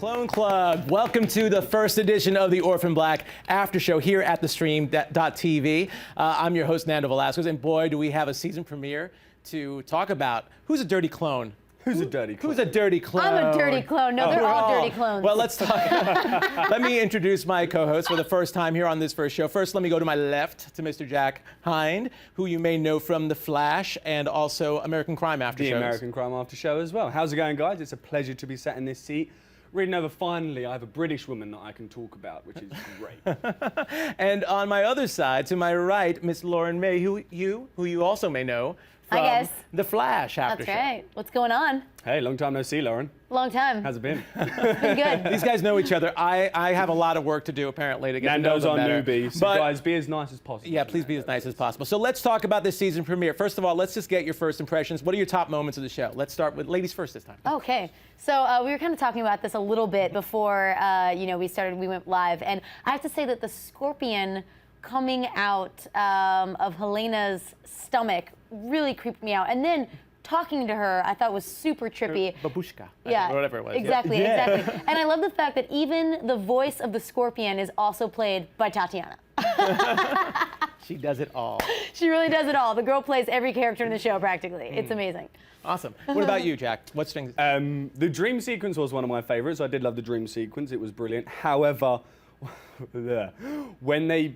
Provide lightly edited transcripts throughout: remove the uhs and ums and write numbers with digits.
Clone Club, welcome to the first edition of the Orphan Black After Show here at the stream.tv. I'm your host, Nando Velasquez, and boy, do we have a season premiere to talk about. Who's a dirty clone? Who's a dirty clone? Who's a dirty clone? I'm a dirty clone. No, they're all dirty clones. Well, let's talk. Let me introduce my co-host for the first time here on this first show. First, let me go to my left to Mr. Jack Hind, who you may know from The Flash and also American Crime After Show. The American Crime After Show as well. How's it going, guys? It's a pleasure to be sat in this seat. Reading over, finally, I have a British woman that I can talk about, which is great. And on my other side, to my right, Miss Lauren May, who you also may know from The Flash After Show. That's right. What's going on? Hey, long time no see, Lauren. Long time. How's it been? Been good. These guys know each other. I have a lot of work to do, apparently, to get Nando's to know them our better. newbie, so guys, be as nice as possible. Yeah, please be as nice as possible. So let's talk about this season premiere. First of all, let's just get your first impressions. What are your top moments of the show? Let's start with ladies first this time. Okay. So we were kind of talking about this a little bit before we went live, and I have to say that the scorpion coming out of Helena's stomach really creeped me out. And then talking to her, I thought was super trippy. Babushka. Yeah, whatever it was. Exactly, Yeah. exactly. And I love the fact that even the voice of the scorpion is also played by Tatiana. She does it all. She really does it all. The girl plays every character in the show practically. It's amazing. Awesome. What about you, Jack? What's things? The dream sequence was one of my favorites. I did love the dream sequence. It was brilliant. However, when they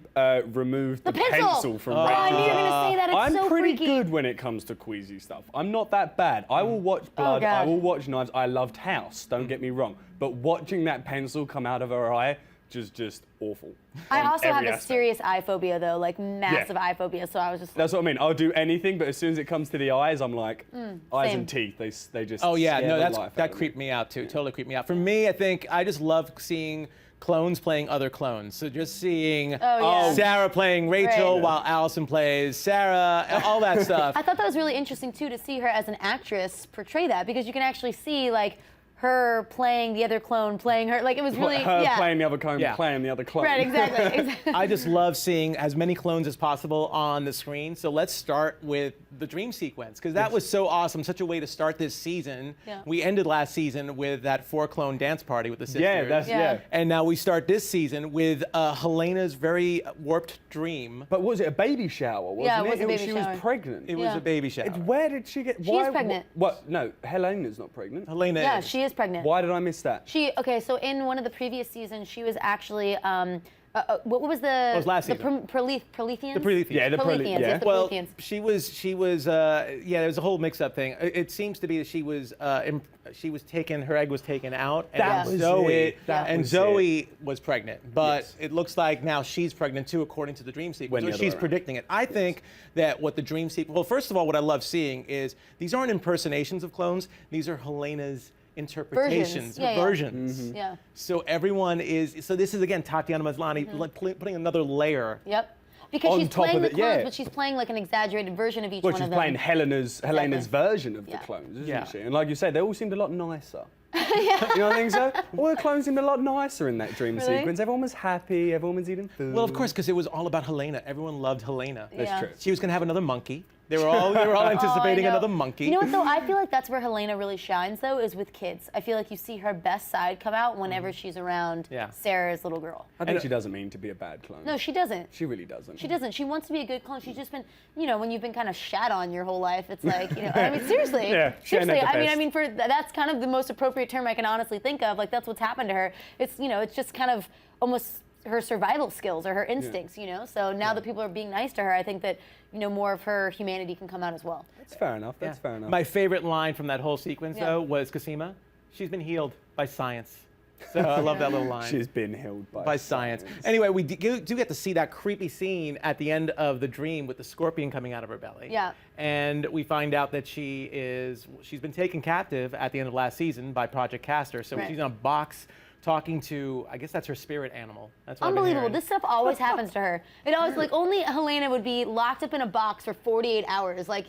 removed the pencil from I Rachel's knew you were going to say that. It's I'm so pretty freaky. good when it comes to queasy stuff. I'm not that bad. I will watch blood. God. I will watch knives. I loved House. Don't get me wrong. But watching that pencil come out of her eye, just awful. I on also have every a aspect. serious eye phobia, though, like massive eye phobia. So I was just. That's what I mean. I'll do anything, but as soon as it comes to the eyes, I'm like, eyes same. and teeth. They just. Oh yeah, scare no, the life out that of me. creeped me out too. Totally creeped me out. For me, I think I just love seeing clones playing other clones. So just seeing yeah. Sarah playing Rachel Right. while Allison plays Sarah, all that stuff. I thought that was really interesting too to see her as an actress portray that, because you can actually see like her playing the other clone, playing her. Like it was really Her playing the other clone, playing the other clone. Right, exactly. I just love seeing as many clones as possible on the screen. So let's start with the dream sequence, because that was so awesome, such a way to start this season. Yeah. We ended last season with that 4-clone dance party with the sisters. Yeah. And now we start this season with Helena's very warped dream. But was it a baby shower? Wasn't it was a baby she shower. was pregnant. It was a baby shower. Where did she get? She is pregnant. What? No, Helena's not pregnant. Helena Yeah, is. she is pregnant. Why did I miss that? Okay, so in one of the previous seasons, she was actually, what was the? What was last season? Proletheans? The Proletheans. Yeah, the Proletheans, yes, the Well, Proletheans. she was yeah, there was a whole mix-up thing. It seems to be that she was taken, her egg was taken out, and That was Zoe, it. That and was Zoe was pregnant. But Yes. it looks like now she's pregnant too, according to the dream sequence. Went the So other she's way around. predicting it. I think that what the dream sequence, well, first of all, what I love seeing is these aren't impersonations of clones, these are Helena's interpretations, Versions. Yeah. versions. Yeah. So everyone is, so this is again Tatiana Maslany like putting another layer. Yep. Because On she's top playing of the it, clones, yeah. but she's playing like an exaggerated version of each Well, one she's of them. playing Helena's version of the Yeah. clones, isn't Yeah. she? And like you said, they all seemed a lot nicer. You don't think so? All the clones seemed a lot nicer in that dream Really? sequence. Everyone was happy. Everyone was eating food. Well, of course, because it was all about Helena. Everyone loved Helena. That's Yeah. true. She was going to have another monkey. They were all anticipating know. another monkey. You know what though? I feel like that's where Helena really shines though, is with kids. I feel like you see her best side come out whenever she's around Yeah. Sarah's little girl. I think she doesn't mean to be a bad clone. No, she doesn't. She really doesn't. She doesn't. She wants to be a good clone. She's just been, when you've been kind of shat on your whole life, it's like, I mean, seriously. Yeah, she ain't seriously. at the I best. mean, that's kind of the most appropriate term I can honestly think of. Like, that's what's happened to her. It's, it's just kind of almost her survival skills or her instincts, So now that people are being nice to her, I think that, more of her humanity can come out as well. That's fair enough. That's fair enough. My favorite line from that whole sequence, Yeah. though, was Cosima. She's been healed by science. So I love that little line. She's been healed by science. Anyway, we do get to see that creepy scene at the end of the dream with the scorpion coming out of her belly. Yeah. And we find out that she's been taken captive at the end of last season by Project Castor. So Right. she's in a box talking to, I guess that's her spirit animal. That's what I've been Unbelievable. hearing. This stuff always happens to her. It always, like, only Helena would be locked up in a box for 48 hours. Like,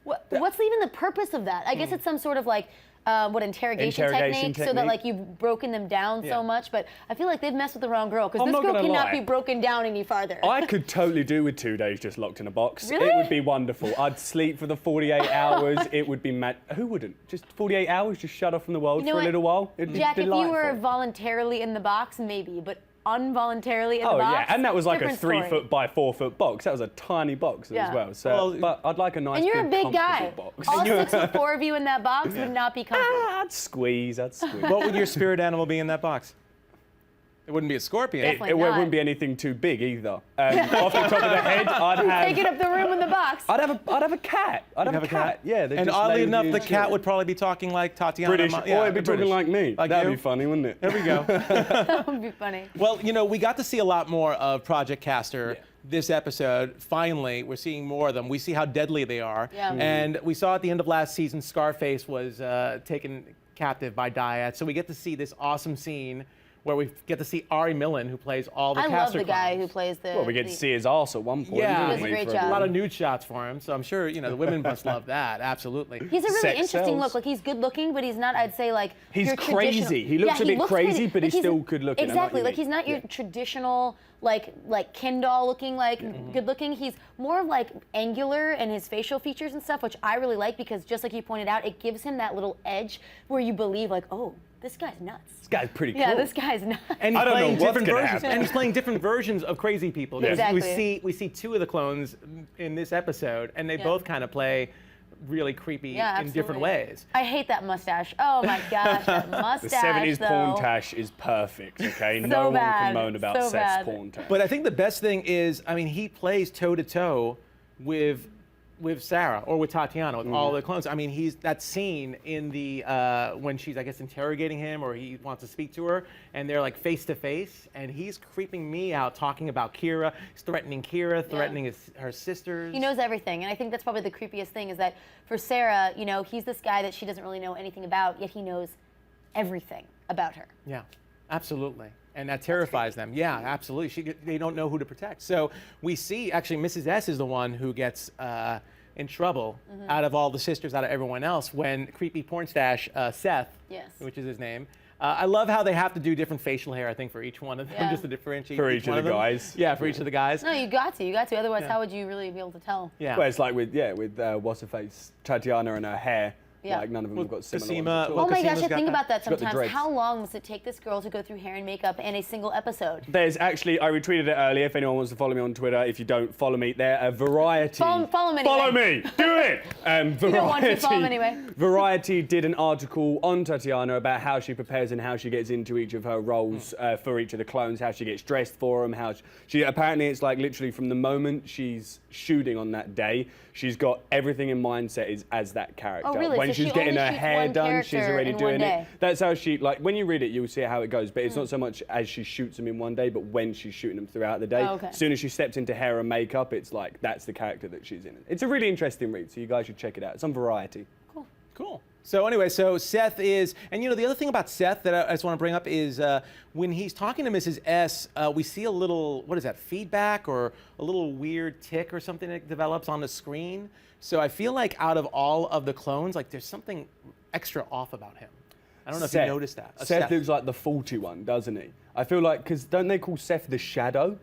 what's even the purpose of that? I guess it's some sort of, like, interrogation technique, so that like you've broken them down so much. But I feel like they've messed with the wrong girl, because this girl cannot be broken down any farther. I could totally do with 2 days just locked in a box. Really? It would be wonderful. I'd sleep for the 48 hours. It would be mad. Who wouldn't? Just 48 hours, just shut off from the world for a little while. It'd be Jack, delightful. if you were voluntarily in the box, maybe, but involuntarily in the box. Oh yeah, and that was like a different 3 story. foot by 4 foot box. That was a tiny box as well. So, but I'd like a nice And you're a big guy. box. All 6'4" of you in that box would not be comfortable. I'd squeeze. What would your spirit animal be in that box? It wouldn't be a scorpion. Definitely It not. wouldn't be anything too big either. Off the top of the head, I'd have. Taking up the room in the box. I'd have a cat. I'd have a cat. Yeah. And oddly enough, the cat would probably be talking like Tatiana. British. Or it'd be talking like me. Like That'd you? be funny, wouldn't it? There we go. That would be funny. Well, you know, we got to see a lot more of Project Castor this episode. Finally, we're seeing more of them. We see how deadly they are. Yeah. And we saw at the end of last season, Scarface was taken captive by Dyad. So we get to see this awesome scene where we get to see Ari Millen, who plays all the I love Castor the guy clowns. who plays the. Well, we get to see his arse at one point. Yeah. don't He does we, a great for job. A everyone? lot of nude shots for him, so I'm sure, you know, the women must love that, absolutely. He's a really Sex interesting sells. look. Like, he's good looking, but he's not, I'd say, like, He's your crazy. traditional- He looks a bit crazy, crazy, but he's he's still good looking. I know what Exactly. you Like, mean. he's not your traditional, like Ken doll looking, like, good looking. He's more of, like, angular in his facial features and stuff, which I really like, because just like you pointed out, it gives him that little edge where you believe, like, oh, this guy's nuts. This guy's pretty cool. Yeah, this guy's nuts. And he's I don't know playing what's different gonna versions. happen. And he's playing different versions of crazy people. Yeah. Exactly. We see 2 of the clones in this episode, and they both kind of play really creepy in different ways. I hate that mustache. Oh my gosh, that mustache. The 70s though. porn tash is perfect, okay? So No one bad, can moan about so Seth's bad. porn tash. But I think the best thing is, I mean, he plays toe-to-toe with Sarah, or with Tatiana, with all the clones. I mean, he's that scene in the when she's, I guess, interrogating him, or he wants to speak to her, and they're like face to face, and he's creeping me out, talking about Kira. He's threatening Kira, threatening her sisters. He knows everything, and I think that's probably the creepiest thing, is that for Sarah, you know, he's this guy that she doesn't really know anything about, yet he knows everything about her. Yeah, absolutely. And that terrifies them. Yeah, absolutely. They don't know who to protect. So we see, actually, Mrs. S is the one who gets in trouble out of all the sisters, out of everyone else, when creepy porn stash Seth, which is his name. I love how they have to do different facial hair, I think, for each one of them, just to differentiate For each of one the them. guys. Yeah, for each of the guys. No, you got to. Otherwise, how would you really be able to tell? Yeah. Well, it's like with what's her face, Tatiana and her hair. Yeah. Like none of them have got similar Cosima- ones at all. well, Oh my gosh, Cosima's I got think that. about that She's got the sometimes. dreads. How long must it take this girl to go through hair and makeup in a single episode? There's actually, I retweeted it earlier. If anyone wants to follow me on Twitter, if you don't follow me, there are Variety. Follow him anyway. Follow me, do it. Variety, You don't want to follow him anyway. Variety did an article on Tatiana about how she prepares and how she gets into each of her roles for each of the clones, how she gets dressed for them, how she apparently it's like literally from the moment she's shooting on that day, she's got everything in mindset as that character. Oh, really? When So she's she getting only her shoots hair one done, she's character already in doing one it. day. That's how she, like, when you read it, you'll see how it goes. But it's not so much as she shoots them in one day, but when she's shooting them throughout the day. Oh, okay. As soon as she steps into hair and makeup, it's like, that's the character that she's in. It's a really interesting read, so you guys should check it out. It's on Variety. Cool. So anyway, so Seth is, and you know, the other thing about Seth that I just want to bring up is when he's talking to Mrs. S, we see a little, what is that, feedback or a little weird tick or something that develops on the screen. So I feel like out of all of the clones, like there's something extra off about him. I don't know if you noticed that. Seth looks like the faulty one, doesn't he? I feel like, because don't they call Seth the Shadow?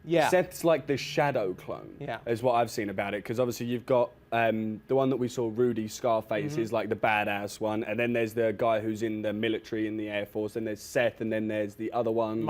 Yeah. Seth's like the shadow clone, is what I've seen about it. Because obviously you've got the one that we saw, Rudy Scarface, is like the badass one. And then there's the guy who's in the military, in the Air Force. Then there's Seth, and then there's the other one.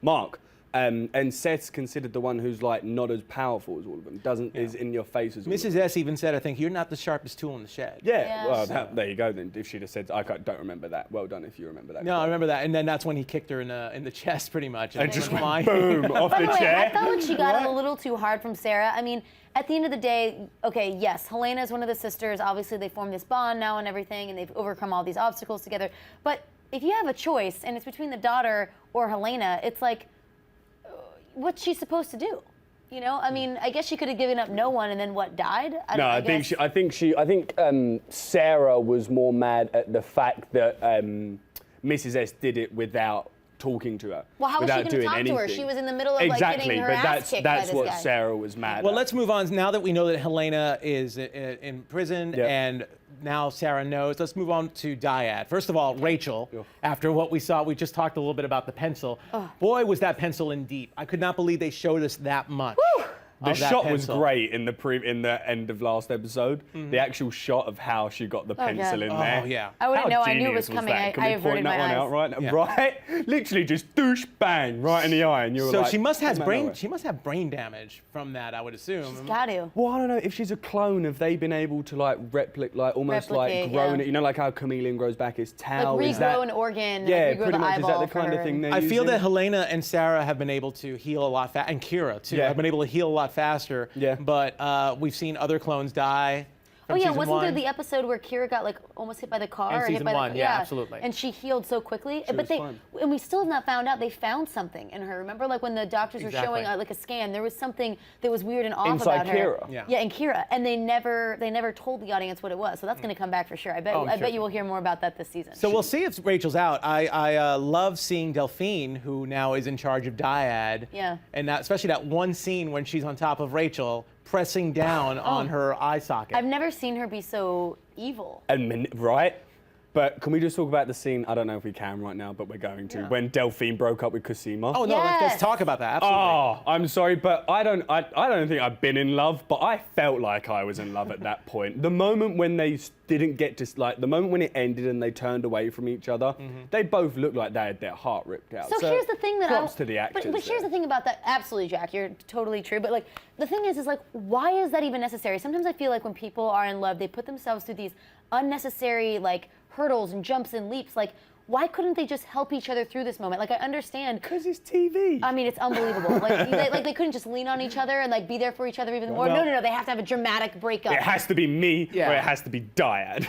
Mark. And Seth's considered the one who's like not as powerful as all of them. Is in your face as all of them. Mrs. S even said, I think, you're not the sharpest tool in the shed. Yeah, well, there you go then. If she'd have said, don't remember that. Well done if you remember that. No, I remember that. And then that's when he kicked her in the chest, pretty much. And just went flying. boom off By the the way, chair. I felt like she got it a little too hard from Sarah. I mean, at the end of the day, okay, yes, Helena is one of the sisters. Obviously, they form this bond now and everything, and they've overcome all these obstacles together. But if you have a choice, and it's between the daughter or Helena, it's like, what's she supposed to do? You know, I mean, I guess she could have given up no one and then what, died? I think Sarah was more mad at the fact that Mrs. S did it without talking to her. Well, how was she without going to doing talk to her? anything. She was in the middle of exactly, like getting her but ass kicked by that's this what guy. Sarah was mad Well, at. let's move on. Now that we know that Helena is in prison and now Sarah knows, let's move on to Dyad. First of all, Rachel, after what we saw, we just talked a little bit about the pencil. Boy, was that pencil in deep. I could not believe they showed us that much. Woo! The shot was great in the end of last episode. The actual shot of how she got the pencil in there. Oh, yeah. I wouldn't know. I knew it was How coming. genius I was that? Can we averted point that my one eyes. out right now? Yeah. Right? Literally just douche bang right in the eye, and you were So like, she must have "Come on, no way." she must have brain damage from that, I would assume. She's got to. Well, I don't know if she's a clone. Have they been able to like replicate, like almost Replicate, like grow yeah. it? You know, like how a chameleon grows back its tail. Like Is regrow that, an organ. yeah, like regrow pretty the much. Is eyeball that the for kind her of thing they're I feel using? that Helena and Sarah have been able to heal a lot faster, and Kira too. Yeah. Have been able to heal a lot faster. Yeah. But we've seen other clones die. Oh from yeah, season wasn't one. there the episode where Kira got like almost hit by the car? In or hit season by one, the, yeah, absolutely. And she healed so quickly. She but was fine. and we still have not found out. They found something in her. Remember, like when the doctors were Exactly. showing like a scan, there was something that was weird and off Inside about her. Kira. Yeah. Yeah, in Kira, and they never told the audience what it was. So that's going to come back for sure. I bet. Oh, I'm I sure. bet you will hear more about that this season. So we'll see if Rachel's out. I love seeing Delphine, who now is in charge of Dyad. Yeah. And that, especially that one scene when she's on top of Rachel, pressing down on her eye socket. I've never seen her be so evil. Right? But can we just talk about the scene? I don't know if we can right now, but we're going to. When Delphine broke up with Cosima. Oh no, let's Yes. talk about that. Absolutely. Oh, I'm sorry, but I don't think I've been in love, but I felt like I was in love at that point. The moment when they didn't get to, like, the moment when it ended and they turned away from each other, they both looked like they had their heart ripped out. So here's the thing that props to the actors. But here's the thing about that. Absolutely, Jack, you're totally true. But like the thing is like, why is that even necessary? Sometimes I feel like when people are in love, they put themselves through these unnecessary like hurdles and jumps and leaps. Like, why couldn't they just help each other through this moment? Like, I understand. Because it's TV. I mean, it's unbelievable. Like they couldn't just lean on each other and like be there for each other even more. Well- No. They have to have a dramatic breakup. It has to be me, Yeah. or it has to be Dyad.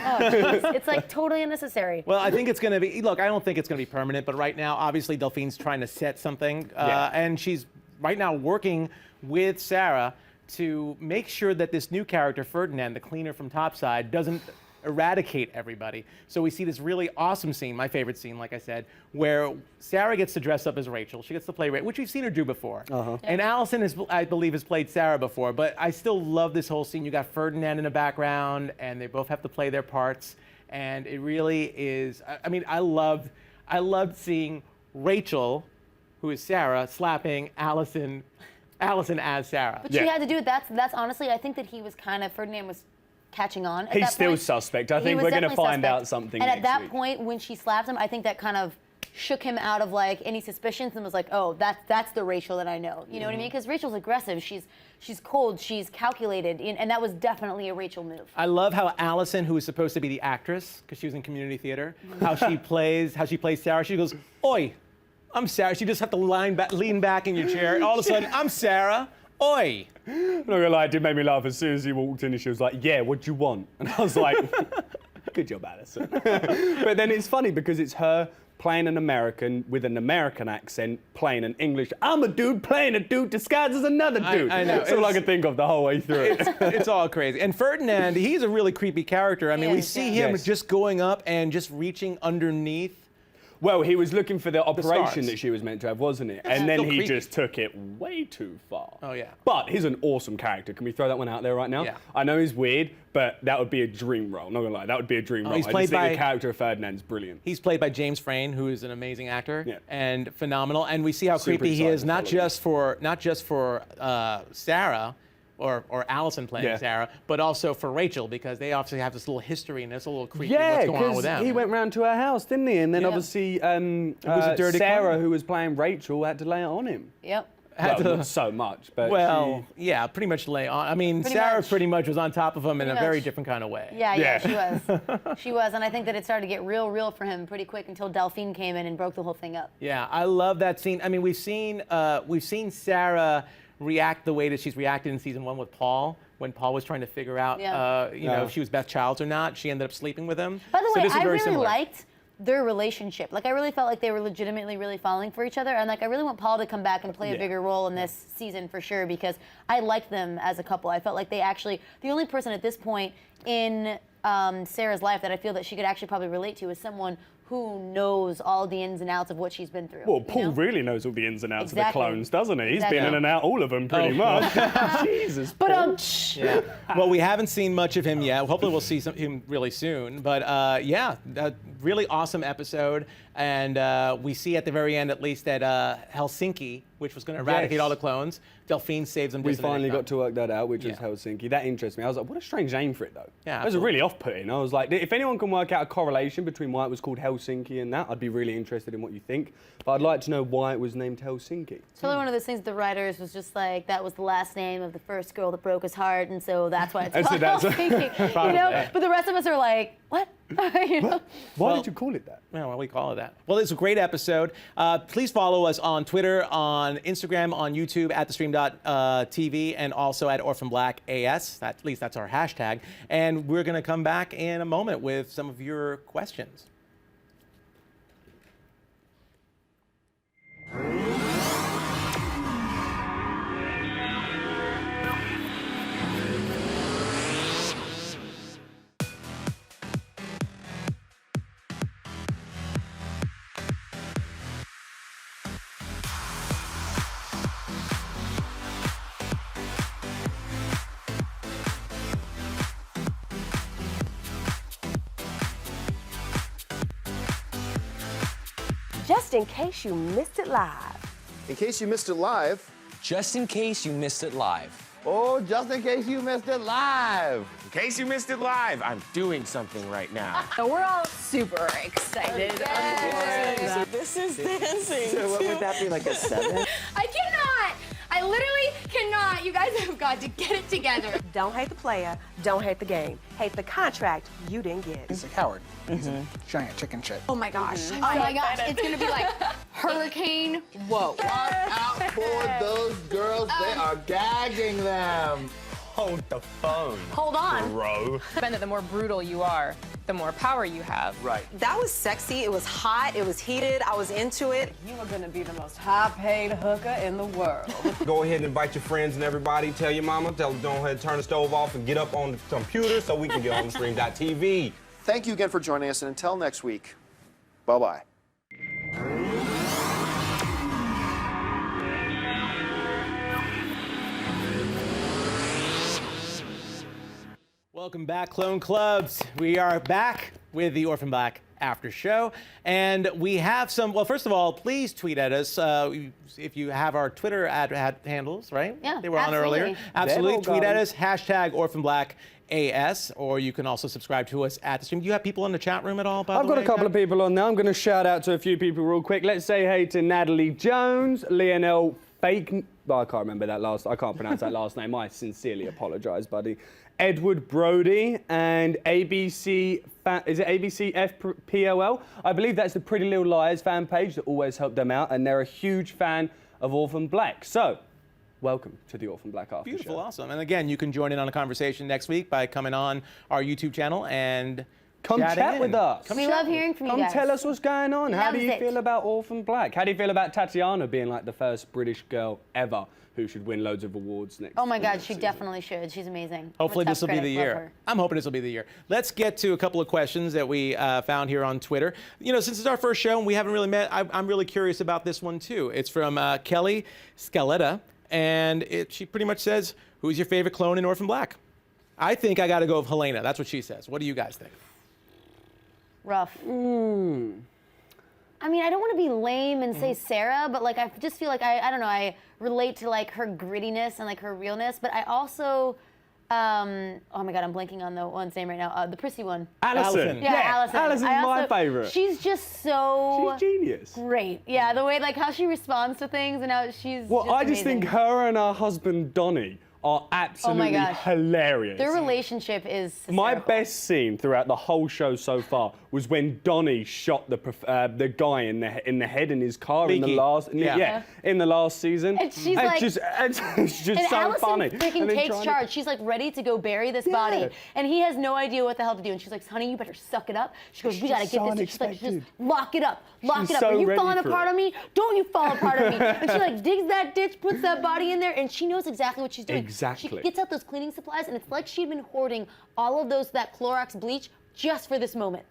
It's like totally unnecessary. Well, I think it's going to be. Look, I don't think it's going to be permanent, but right now, obviously, Delphine's trying to set something, and she's right now working with Sarah to make sure that this new character, Ferdinand, the cleaner from Topside, doesn't eradicate everybody. So we see this really awesome scene, my favorite scene, like I said, where Sarah gets to dress up as Rachel. She gets to play Rachel, which we've seen her do before. And Alison, I believe, has played Sarah before, but I still love this whole scene. You got Ferdinand in the background, and they both have to play their parts. And it really is, I mean, I loved seeing Rachel, who is Sarah, slapping Alison as Sarah. But she had to do it. That's honestly, I think that he was Ferdinand was catching on. At He's that still point. suspect. I He think was we're going to definitely find suspect. out something And at next that week. point, when she slapped him, I think that kind of shook him out of like any suspicions and was like, oh, that's the Rachel that I know. You know what I mean? Because Rachel's aggressive. She's cold. She's calculated, and that was definitely a Rachel move. I love how Alison, who is supposed to be the actress, because she was in community theater, how she plays Sarah. She goes, "Oi, I'm Sarah." She just have to lean back in your chair, and all of a sudden, "I'm Sarah. Oi." I'm not gonna lie, it did make me laugh as soon as he walked in and she was like, "Yeah, what do you want?" And I was like, "Good job, Alison." But then it's funny because it's her playing an American with an American accent, playing an English. I'm a dude playing a dude disguised as another dude. I know. That's all I could think of the whole way through it. It's all crazy. And Ferdinand, he's a really creepy character. I mean, we Yes, see yeah. him Yes. just going up and just reaching underneath. Well, he was looking for the operation stars. that she was meant to have, wasn't it? And then still he creepy. just took it way too far. Oh, yeah. But he's an awesome character. Can we throw that one out there right now? Yeah. I know he's weird, but that would be a dream role. Not gonna lie, that would be a dream role. he's I played just think by- the character of Ferdinand's brilliant. He's played by James Frayne, who is an amazing actor Yeah. and phenomenal. And we see how Super creepy he excited is, to not follow just for Sarah or Alison playing Yeah. Sarah, but also for Rachel, because they obviously have this little history and it's a little creepy Yeah, what's going on with because them. he went round to her house, didn't he? And then Yeah. obviously a dirty Sarah, clown. who was playing Rachel, had to lay it on him. Yep. Had Well, to- not so much, but Well, yeah, pretty much lay on. I mean, Pretty Sarah much. pretty much was on top of him in a Pretty very much. different kind of way. Yeah, she Yeah. was. She was, and I think that it started to get real for him pretty quick until Delphine came in and broke the whole thing up. Yeah, I love that scene. I mean, we've seen Sarah react the way that she's reacted in season 1 with Paul, when Paul was trying to figure out, Yeah. if she was Beth Childs or not. She ended up sleeping with him. By the So way, this is I very really similar. liked their relationship. Like, I really felt like they were legitimately really falling for each other, and like I really want Paul to come back and play a bigger role in this season for sure, because I liked them as a couple. I felt like they actually, the only person at this point in Sarah's life that I feel that she could actually probably relate to is someone who knows all the ins and outs of what she's been through. Well, Paul really knows all the ins and outs of the Exactly. clones, doesn't he? He's Exactly. been in and out all of them pretty much. Jesus. But Yeah. Well, we haven't seen much of him yet. Hopefully, we'll see him really soon. But yeah, a really awesome episode. And we see at the very end, at least, that Helsinki, which was going to eradicate all the clones, Delphine saves them. We finally got to work that out, which was Yeah. Helsinki. That interests me. I was like, what a strange name for it, though. Yeah, It was really off-putting. I was like, if anyone can work out a correlation between why it was called Helsinki and that, I'd be really interested in what you think. But I'd like to know why it was named Helsinki. It's probably one of those things the writers was just like, that was the last name of the first girl that broke his heart, and so that's why it's And so called that's- Helsinki. You know? But the rest of us are like, what? You know? Why did you call it that? Well, we call it that. Well, it's a great episode. Please follow us on Twitter, on Instagram, on YouTube at thestream.tv, and also at Orphan Black AS. At least that's our hashtag. And we're going to come back in a moment with some of your questions. Just in case you missed it live. In case you missed it live. Just in case you missed it live. Oh, just in case you missed it live. In case you missed it live, I'm doing something right now. So we're all super excited. This is dancing. So what would that be, like a 7? I cannot. I literally cannot. You guys have got to get it together. Don't hate the player, don't hate the game. Hate the contract you didn't get. He's a coward. He's a giant chicken shit. Oh my gosh. Oh my gosh. It's going to be like hurricane. Whoa. Watch out for those girls. They are gagging them. Hold the phone, Hold on. bro. The more brutal you are, the more power you have. Right. That was sexy, it was hot, it was heated, I was into it. You are gonna be the most high-paid hooker in the world. Go ahead and invite your friends and everybody. Tell your mama. Tell them, go ahead and turn the stove off and get up on the computer so we can get on the stream.tv. Thank you again for joining us, and until next week, bye-bye. Welcome back, Clone Clubs. We are back with the Orphan Black After Show. And we have some, well, first of all, please tweet at us if you have our Twitter ad handles, right? Yeah, They were on earlier. absolutely. Absolutely. Tweet at us, hashtag Orphan Black AS, or you can also subscribe to us at the stream. Do you have people in the chat room at all, by I've the got way, a couple of Kat? people on there. I'm going to shout out to a few people real quick. Let's say hey to Natalie Jones, Lionel Fake. I can't remember that I can't pronounce that last name. I sincerely apologise, buddy. Edward Brody and ABC. Is it ABCFPOL? I believe that's the Pretty Little Liars fan page that always helped them out, and they're a huge fan of Orphan Black. So, welcome to the Orphan Black After Beautiful, Show. awesome. And again, you can join in on a conversation next week by coming on our YouTube channel and Come chatting chat in. with us. We love hearing from you Come guys. tell us what's going on. How do Loves you it. feel about Orphan Black? How do you feel about Tatiana being like the first British girl ever who should win loads of awards next Oh my God, next she season? definitely should. She's amazing. Hopefully I'm a this will tough be the critic. Love year. her. I'm hoping this will be the year. Let's get to a couple of questions that we found here on Twitter. You know, since it's our first show and we haven't really met, I'm really curious about this one too. It's from Kelly Scaletta, and she pretty much says, who's your favorite clone in Orphan Black? I think I got to go with Helena. That's what she says. What do you guys think? Rough. I mean, I don't want to be lame and say Sarah, but like I just feel like I don't know, I relate to like her grittiness and like her realness, but I also oh my God, I'm blanking on the one's name right now. The prissy one. Alison. Yeah, Alison. Alison's I my also- favourite. She's just so She's genius. great. Yeah, the way like how she responds to things and how she's Well, I just amazing. think her and her husband Donnie are absolutely gosh. hilarious. Their relationship is My hysterical. best scene throughout the whole show so far was when Donnie shot the guy in the head in his car in the Leaky. last Yeah. in the last season. And she's like- it's just And so Alison funny. freaking And then takes trying to- charge. She's like ready to go bury this body, and he has no idea what the hell to do. And she's like, "Honey, you better suck it up." She goes, "We gotta just get so this." She's like, unexpected. "Just lock it up, lock She's it up. so Are you ready falling for apart it. on me? Don't you fall apart on me?" And she like digs that ditch, puts that body in there, and she knows exactly what she's doing. Exactly. She gets out those cleaning supplies, and it's like she'd been hoarding all of that Clorox bleach just for this moment.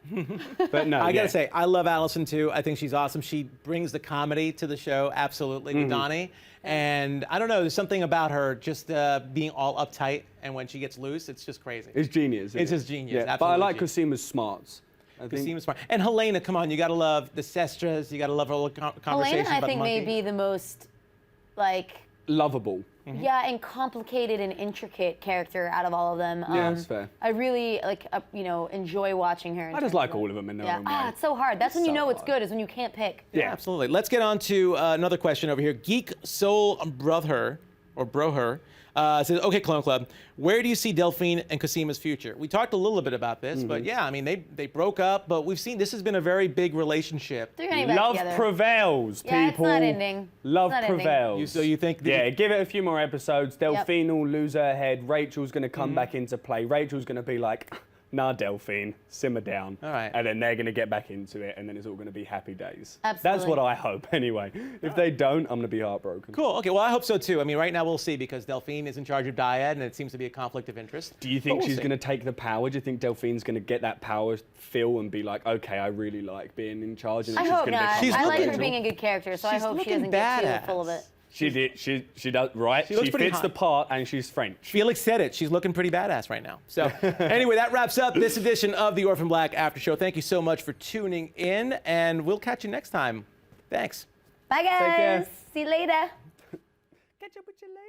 But no, I gotta say, I love Alison too. I think she's awesome. She brings the comedy to the show, absolutely, with Donnie. And I don't know, there's something about her just being all uptight, and when she gets loose, it's just crazy. It's genius. It's just genius. Yeah, but I like Cosima's smarts. Cosima's smart. And Helena, come on, you gotta love the Sestras, you gotta love her conversation Helena, I about think, the monkey. may be the most, like, lovable. yeah, and complicated and intricate character out of all of them. Yeah, that's fair. I really enjoy watching her. I just like all of them in their own way. It's so hard. That's when you so know it's hard. good, is when you can't pick. Yeah, absolutely. Let's get on to another question over here. Geek Soul Brother, or Broher, says, okay, Clone Club, where do you see Delphine and Cosima's future? We talked a little bit about this, but yeah, I mean, they broke up, but we've seen this has been a very big relationship. They're getting back Love together. prevails, people. Yeah, it's not ending. Love It's not ending. prevails. So you think... Yeah, give it a few more episodes. Delphine will lose her head. Rachel's going to come back into play. Rachel's going to be like, nah, Delphine, simmer down. All right. And then they're going to get back into it, and then it's all going to be happy days. Absolutely. That's what I hope, anyway. If they don't, I'm going to be heartbroken. Cool. Okay, well, I hope so, too. I mean, right now we'll see, because Delphine is in charge of Dyad, and it seems to be a conflict of interest. Do you think But we'll she's see. going to take the power? Do you think Delphine's going to get that power feel and be like, okay, I really like being in charge? And then I she's hope gonna not. become I like her Rachel? being a good character, so I She's hope she looking doesn't get badass. too full of it. She did. She does, right? She looks She pretty fits hot. the part, and she's French. Felix said it. She's looking pretty badass right now. So anyway, that wraps up this edition of the Orphan Black After Show. Thank you so much for tuning in, and we'll catch you next time. Thanks. Bye, care. guys. See you later. Catch up with you later.